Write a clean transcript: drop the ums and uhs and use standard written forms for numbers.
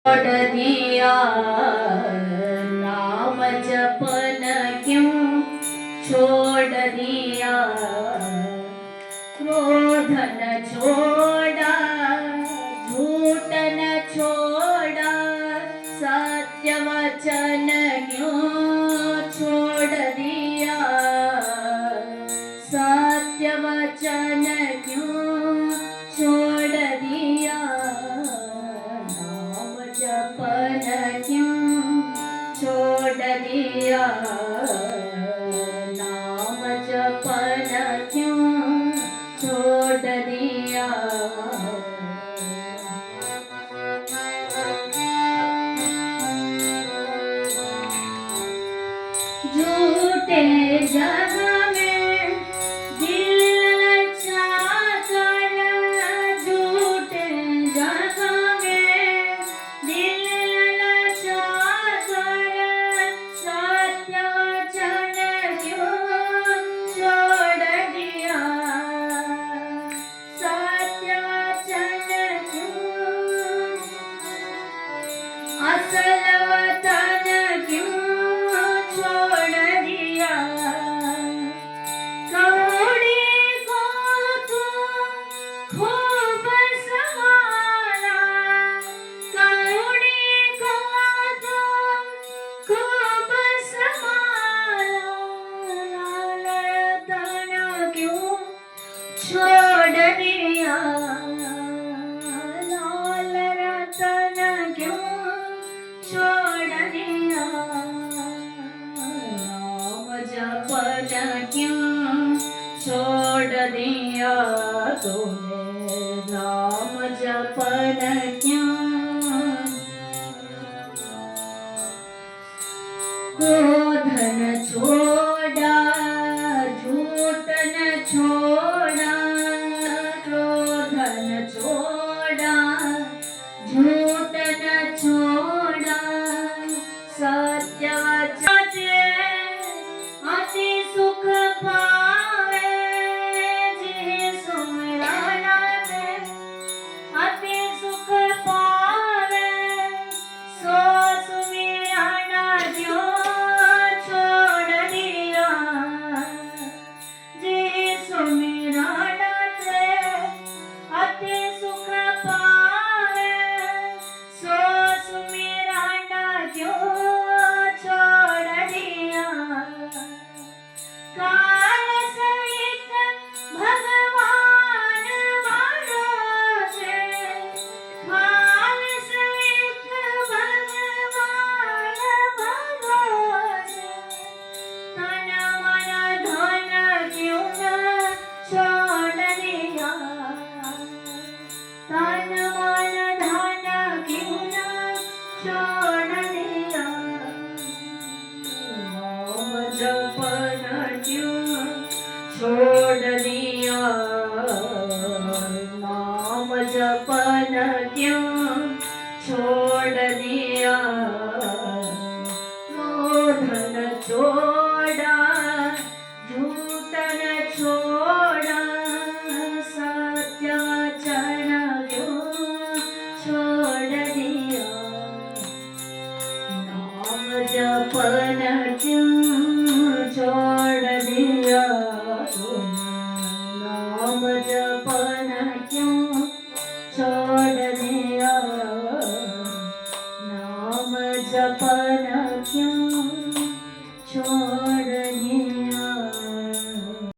छोड़ दिया नाम जपन क्यों छोड़ दिया क्रोध न छोड़ा झूठ न छोड़ा सत्य वचन क्यों छोड़ दिया सत्य वचन क्यों छोड़ दिया जपन क्यों छोड़ दिया नाम जपन क्यों छोड़ दिया झूठे जगह में दिल ललचा कर झूठे जगह में दिल ललचा कर सत्य वचन क्यों छोड़ दिया सत्य वचन क्यों असल वतन क्यों छोड़ दिया कौड़ी को तो खूब संभाला कौड़ी को तो खूब संभाला लाल रतन क्यों छोड़ दिया लाल रतन क्यों छोड़ दिया जपन क्यों छोड़ दिया तूने नाम जपन क्यों क्रोध न छोड़ा झूठ न छोड़ा क्रोध न छोड़ा झूठ न छोड़ा सत्य वचन अति सुख पावे जिह सुमिरन में अति सुख पावे सो सुमिरन क्यों छोड़ दिया जिह सुमिरन में अति सुख पावे सो सुमिरन क्यों छोड़ दिया काल सहित भगवान भरोसे काल सहित भगवान भरोसे तन मन धन क्यों न छोड़ दिया तन मन धन क्यों न छोड़ दिया नाम जपन क्यों छोड़ दिया नाम जपन क्यों छोड़ दिया क्रोध न छोड़ा झूठ न छोड़ा सत्य वचन क्यों छोड़ दिया नाम जपन क्यों छोड़ दिया नाम जपन क्यों छोड़ दिया नाम जपन क्यों छोड़